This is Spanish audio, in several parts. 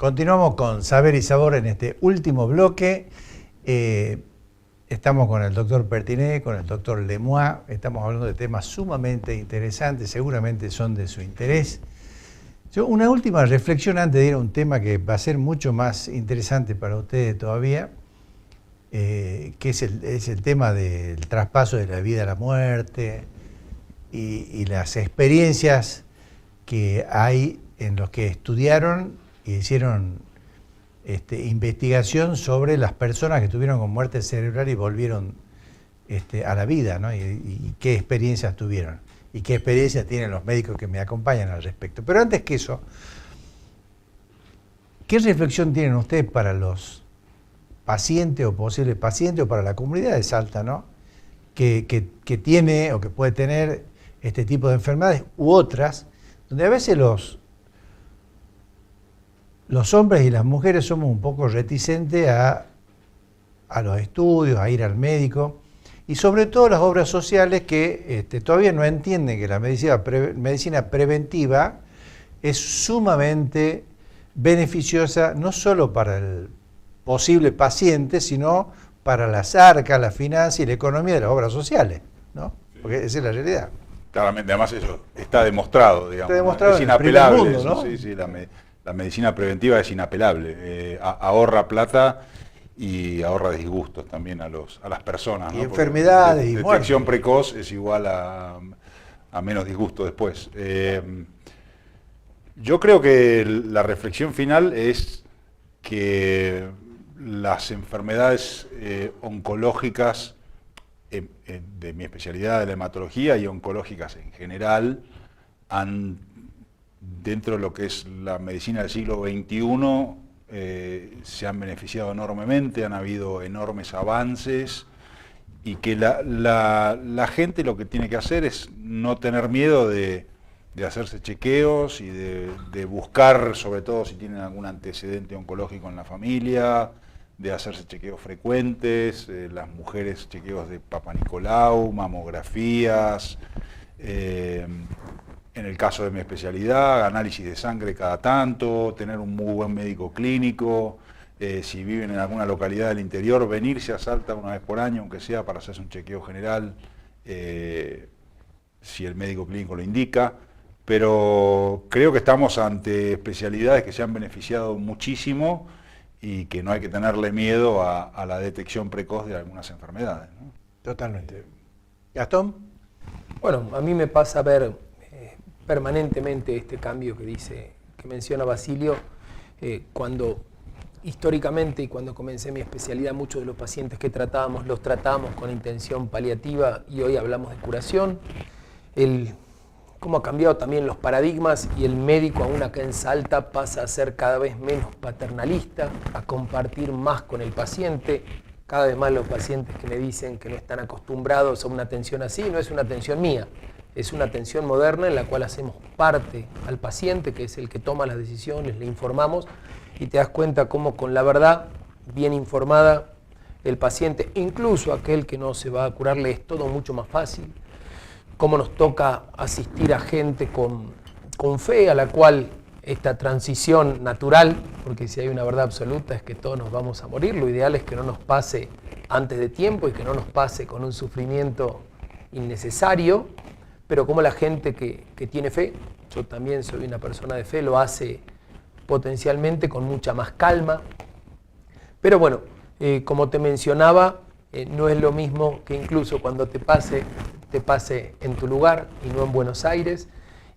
Continuamos con Saber y Sabor en este último bloque. Estamos con el doctor Pertiné, con el doctor Lemois. Estamos hablando de temas sumamente interesantes, seguramente son de su interés. Una última reflexión antes de ir a un tema que va a ser mucho más interesante para ustedes todavía, que es el tema del traspaso de la vida a la muerte y las experiencias que hay en los que estudiaron y hicieron investigación sobre las personas que estuvieron con muerte cerebral y volvieron a la vida, ¿no? Y qué experiencias tuvieron y qué experiencias tienen los médicos que me acompañan al respecto. Pero antes que eso, ¿qué reflexión tienen ustedes para los pacientes o posibles pacientes o para la comunidad de Salta, ¿no? que tiene o que puede tener este tipo de enfermedades u otras, donde a veces los hombres y las mujeres somos un poco reticentes a los estudios, a ir al médico, y sobre todo las obras sociales que todavía no entienden que la medicina preventiva es sumamente beneficiosa, no solo para el posible paciente, sino para las arcas, la finanza y la economía de las obras sociales, ¿no? Porque esa es la realidad. Claramente, además eso está demostrado, digamos. Está demostrado, es inapelable. En el primer mundo, ¿no? Sí, la medicina preventiva es inapelable. Ahorra plata y ahorra disgustos también a las personas, y ¿no? enfermedades y detección precoz es igual a menos disgusto después. Yo creo que la reflexión final es que las enfermedades oncológicas de mi especialidad de la hematología y oncológicas en general han, dentro de lo que es la medicina del siglo XXI, se han beneficiado enormemente, han habido enormes avances y que la gente lo que tiene que hacer es no tener miedo de hacerse chequeos y de buscar, sobre todo si tienen algún antecedente oncológico en la familia, de hacerse chequeos frecuentes, las mujeres chequeos de Papa Nicolau, mamografías, en el caso de mi especialidad, análisis de sangre cada tanto, tener un muy buen médico clínico, si viven en alguna localidad del interior, venirse a Salta una vez por año, aunque sea para hacerse un chequeo general, si el médico clínico lo indica, pero creo que estamos ante especialidades que se han beneficiado muchísimo y que no hay que tenerle miedo a la detección precoz de algunas enfermedades, ¿no? Totalmente. ¿Gastón? Bueno, a mí me pasa ver permanentemente este cambio que menciona Basilio, cuando históricamente y cuando comencé mi especialidad, muchos de los pacientes que tratábamos los tratábamos con intención paliativa y hoy hablamos de curación. Cómo ha cambiado también los paradigmas y el médico, aún acá en Salta, pasa a ser cada vez menos paternalista, a compartir más con el paciente. Cada vez más los pacientes que me dicen que no están acostumbrados a una atención así, no es una atención mía, es una atención moderna en la cual hacemos parte al paciente, que es el que toma las decisiones, le informamos y te das cuenta cómo con la verdad bien informada el paciente, incluso aquel que no se va a curar, le es todo mucho más fácil. Cómo nos toca asistir a gente con fe, a la cual esta transición natural, porque si hay una verdad absoluta es que todos nos vamos a morir, lo ideal es que no nos pase antes de tiempo y que no nos pase con un sufrimiento innecesario, pero como la gente que tiene fe, yo también soy una persona de fe, lo hace potencialmente con mucha más calma. Pero bueno, como te mencionaba, no es lo mismo que incluso cuando te pase en tu lugar y no en Buenos Aires.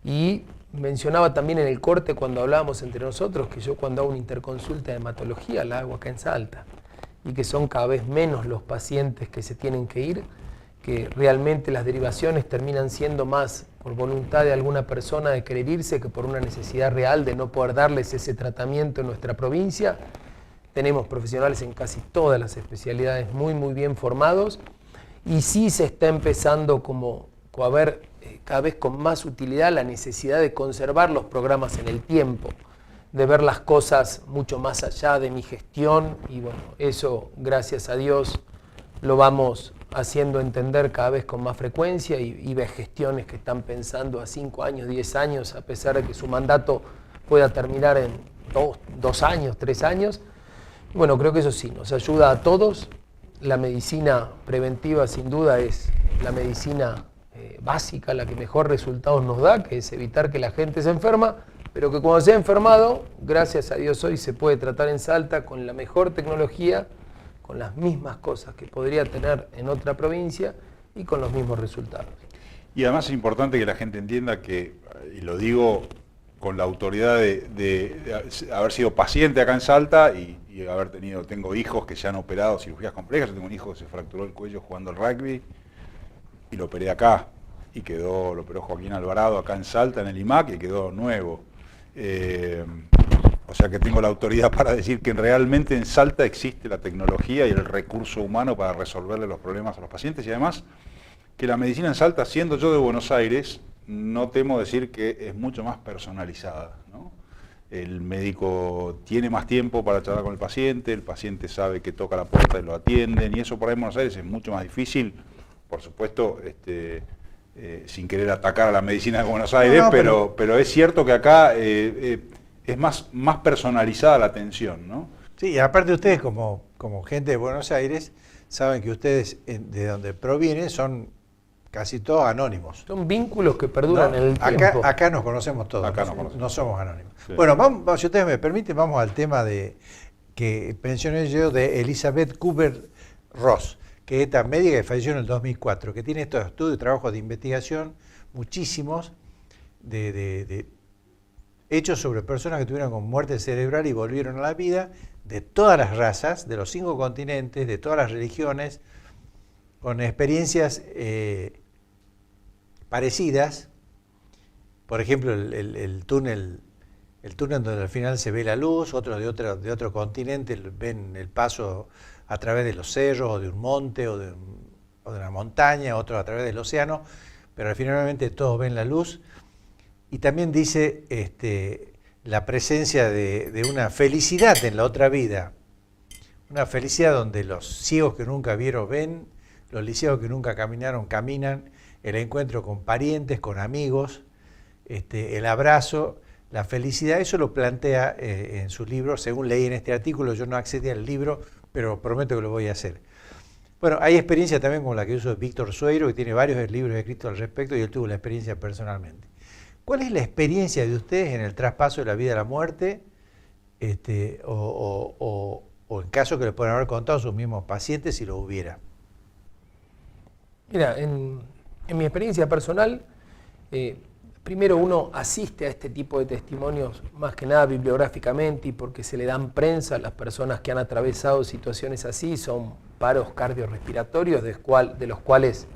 Y mencionaba también en el corte cuando hablábamos entre nosotros que yo cuando hago una interconsulta de hematología la hago acá en Salta y que son cada vez menos los pacientes que se tienen que ir, que realmente las derivaciones terminan siendo más por voluntad de alguna persona de querer irse que por una necesidad real de no poder darles ese tratamiento en nuestra provincia. Tenemos profesionales en casi todas las especialidades muy bien formados. Y sí se está empezando como a ver cada vez con más utilidad la necesidad de conservar los programas en el tiempo, de ver las cosas mucho más allá de mi gestión y bueno, eso gracias a Dios lo vamos haciendo entender cada vez con más frecuencia y ves gestiones que están pensando a 5 años, 10 años, a pesar de que su mandato pueda terminar en 2 años, 3 años. Bueno, creo que eso sí, nos ayuda a todos. La medicina preventiva sin duda es la medicina básica, la que mejor resultados nos da, que es evitar que la gente se enferma, pero que cuando se ha enfermado, gracias a Dios hoy se puede tratar en Salta con la mejor tecnología, con las mismas cosas que podría tener en otra provincia y con los mismos resultados. Y además es importante que la gente entienda que, y lo digo con la autoridad de haber sido paciente acá en Salta y tengo hijos que se han operado cirugías complejas. Yo tengo un hijo que se fracturó el cuello jugando al rugby y lo operé acá y lo operó Joaquín Alvarado acá en Salta, en el IMAC, y quedó nuevo. O sea que tengo la autoridad para decir que realmente en Salta existe la tecnología y el recurso humano para resolverle los problemas a los pacientes, y además que la medicina en Salta, siendo yo de Buenos Aires, no temo decir que es mucho más personalizada, ¿no? El médico tiene más tiempo para charlar con el paciente sabe que toca la puerta y lo atienden, y eso por ahí en Buenos Aires es mucho más difícil, por supuesto, sin querer atacar a la medicina de Buenos Aires, pero es cierto que acá es más personalizada la atención, ¿no? Sí, y aparte ustedes como gente de Buenos Aires, saben que ustedes de donde provienen son casi todos anónimos. Son vínculos que perduran en el tiempo. Acá nos conocemos todos, no somos anónimos. Sí. Bueno, vamos, si ustedes me permiten, vamos al tema que mencioné yo de Elizabeth Kubler-Ross, que es esta médica que falleció en el 2004, que tiene estos estudios, trabajos de investigación, muchísimos, de hechos sobre personas que tuvieron con muerte cerebral y volvieron a la vida, de todas las razas, de los 5 continentes, de todas las religiones, con experiencias parecidas. Por ejemplo, el túnel donde al final se ve la luz, otros de otro continente ven el paso a través de los cerros, o de un monte, o de una montaña, otros a través del océano, pero finalmente todos ven la luz. Y también dice la presencia de una felicidad en la otra vida, una felicidad donde los ciegos que nunca vieron ven, los lisiados que nunca caminaron caminan, el encuentro con parientes, con amigos, el abrazo, la felicidad. Eso lo plantea en su libro, según leí en este artículo. Yo no accedí al libro, pero prometo que lo voy a hacer. Bueno, hay experiencia también como la que hizo Víctor Sueiro, que tiene varios libros escritos al respecto, y él tuvo la experiencia personalmente. ¿Cuál es la experiencia de ustedes en el traspaso de la vida a la muerte? O en caso que le puedan haber contado a sus mismos pacientes, si lo hubiera. Mira, en mi experiencia personal, primero uno asiste a este tipo de testimonios más que nada bibliográficamente y porque se le dan prensa a las personas que han atravesado situaciones así, son paros cardiorrespiratorios de los cuales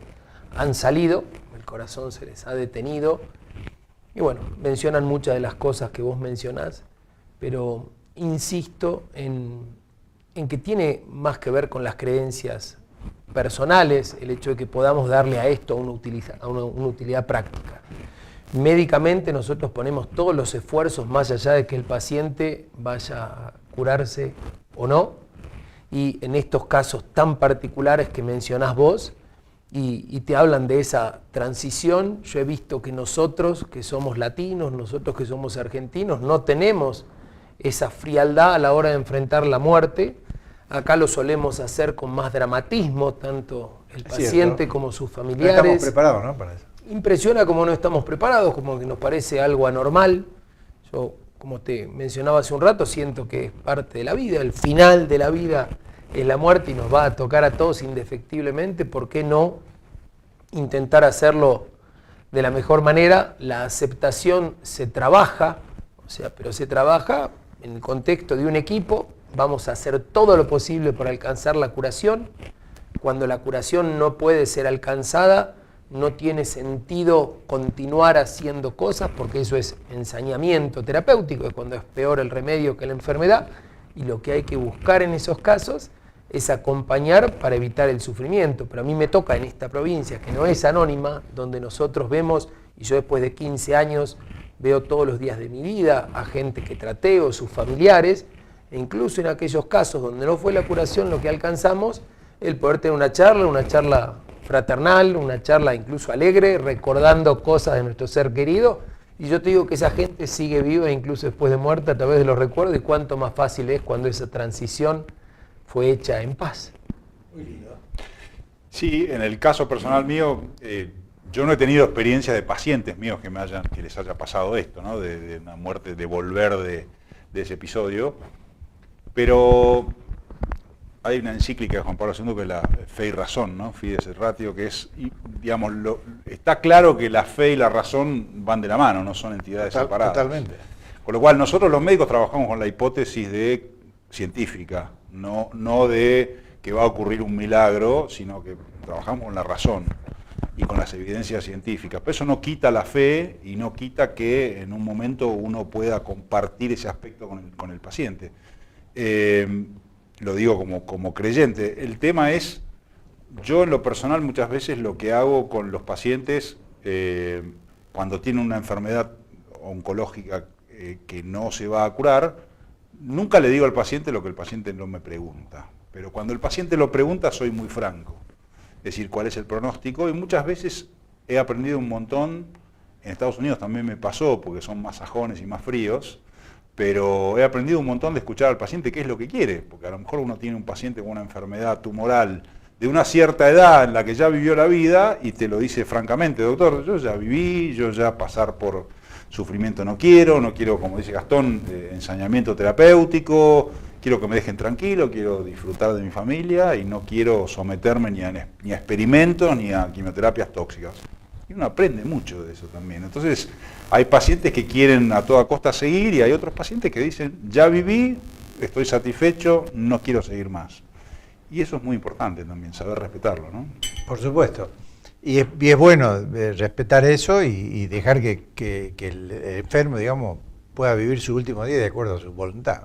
han salido, el corazón se les ha detenido, y bueno, mencionan muchas de las cosas que vos mencionás, pero insisto en que tiene más que ver con las creencias personales, el hecho de que podamos darle a esto una utilidad práctica. Médicamente nosotros ponemos todos los esfuerzos más allá de que el paciente vaya a curarse o no, y en estos casos tan particulares que mencionás vos, y te hablan de esa transición, yo he visto que nosotros que somos latinos, nosotros que somos argentinos, no tenemos esa frialdad a la hora de enfrentar la muerte. Acá lo solemos hacer con más dramatismo, tanto el paciente como sus familiares. No estamos preparados, ¿no? Para eso. Impresiona como no estamos preparados, como que nos parece algo anormal. Yo, como te mencionaba hace un rato, siento que es parte de la vida, el final de la vida es la muerte y nos va a tocar a todos indefectiblemente. ¿Por qué no intentar hacerlo de la mejor manera? La aceptación se trabaja, pero se trabaja en el contexto de un equipo. Vamos a hacer todo lo posible para alcanzar la curación. Cuando la curación no puede ser alcanzada, no tiene sentido continuar haciendo cosas, porque eso es ensañamiento terapéutico, es cuando es peor el remedio que la enfermedad, y lo que hay que buscar en esos casos es acompañar para evitar el sufrimiento. Pero a mí me toca en esta provincia, que no es anónima, donde nosotros vemos, y yo después de 15 años veo todos los días de mi vida a gente que traté o sus familiares, e incluso en aquellos casos donde no fue la curación lo que alcanzamos, el poder tener una charla fraternal, una charla incluso alegre, recordando cosas de nuestro ser querido, Y yo te digo que esa gente sigue viva incluso después de muerta a través de los recuerdos, y cuánto más fácil es cuando esa transición fue hecha en paz. Muy lindo. Sí, en el caso personal mío, yo no he tenido experiencia de pacientes míos que les haya pasado esto, ¿no? De una muerte, de volver de ese episodio, pero hay una encíclica de Juan Pablo II que es la Fe y Razón, ¿no? Fides et Ratio, que es, digamos, está claro que la fe y la razón van de la mano, no son entidades separadas. Totalmente. Con lo cual nosotros los médicos trabajamos con la hipótesis científica, no de que va a ocurrir un milagro, sino que trabajamos con la razón y con las evidencias científicas. Pero eso no quita la fe y no quita que en un momento uno pueda compartir ese aspecto con el paciente. Lo digo como creyente. El tema es, yo en lo personal muchas veces lo que hago con los pacientes cuando tienen una enfermedad oncológica que no se va a curar, nunca le digo al paciente lo que el paciente no me pregunta. Pero cuando el paciente lo pregunta soy muy franco. Es decir, cuál es el pronóstico, y muchas veces he aprendido un montón. En Estados Unidos también me pasó, porque son más sajones y más fríos, pero he aprendido un montón de escuchar al paciente qué es lo que quiere, porque a lo mejor uno tiene un paciente con una enfermedad tumoral de una cierta edad en la que ya vivió la vida y te lo dice francamente: doctor, yo ya viví, yo ya pasar por sufrimiento no quiero, como dice Gastón, ensañamiento terapéutico, quiero que me dejen tranquilo, quiero disfrutar de mi familia y no quiero someterme ni a experimentos ni a quimioterapias tóxicas. Y uno aprende mucho de eso también. Entonces, hay pacientes que quieren a toda costa seguir y hay otros pacientes que dicen: ya viví, estoy satisfecho, no quiero seguir más. Y eso es muy importante también, saber respetarlo, ¿no? Por supuesto. Y es bueno respetar eso y dejar que el enfermo, digamos, pueda vivir su último día de acuerdo a su voluntad.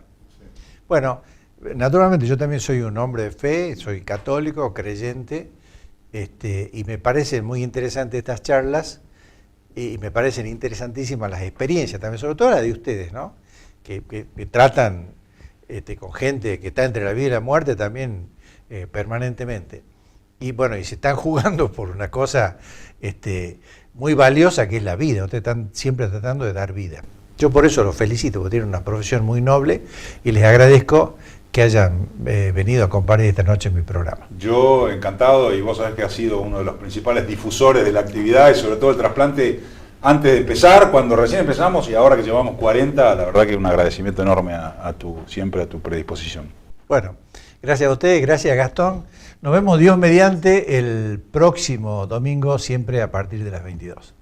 Bueno, naturalmente yo también soy un hombre de fe, soy católico, creyente, y me parecen muy interesantes estas charlas y me parecen interesantísimas las experiencias también, sobre todo las de ustedes, ¿no? Que tratan con gente que está entre la vida y la muerte también permanentemente. Y bueno, y se están jugando por una cosa muy valiosa que es la vida. Ustedes están siempre tratando de dar vida. Yo por eso los felicito, porque tienen una profesión muy noble y les agradezco que hayan venido a compartir esta noche en mi programa. Yo encantado, y vos sabés que has sido uno de los principales difusores de la actividad y sobre todo el trasplante antes de empezar, cuando recién empezamos y ahora que llevamos 40, la verdad que un agradecimiento enorme siempre a tu predisposición. Bueno, gracias a ustedes, gracias Gastón. Nos vemos Dios mediante el próximo domingo, siempre a partir de las 22.